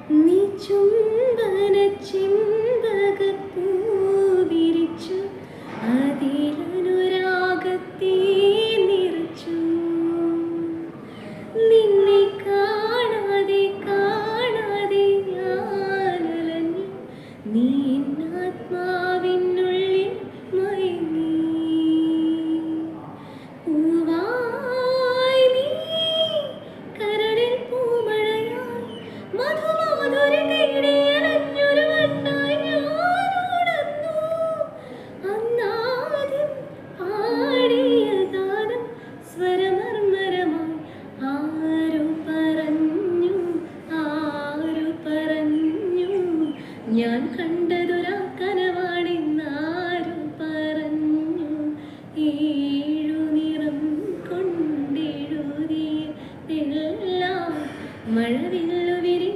നീ ചുംബന ചെമ്പകപ്പൂ വിരിച്ചു അതിലനുരാഗത്തെ നിറച്ചു. നിന്നെ കാണാതെ കാണാതെ ഞാനലഞ്ഞു, നീ ആത്മാവിനുള്ളിൽ മയങ്ങി. പൂവായി നീ കരളിൽ പൂമഴയായി മധുമാധുരി തേടി അലഞ്ഞൊരു വണ്ണായി ഞാനുണർന്നു. അന്നാദ്യം പാടിയ ഗാനം സ്വരമർമരമായി ആരു പറഞ്ഞു, ആരു പറഞ്ഞു. ഞാൻ കണ്ടതൊരാ കനവാണെന്നാരു പറഞ്ഞു. ഏഴു നിറം കൊണ്ടെഴുതിയതെല്ലാം മഴവില്ലു വിരി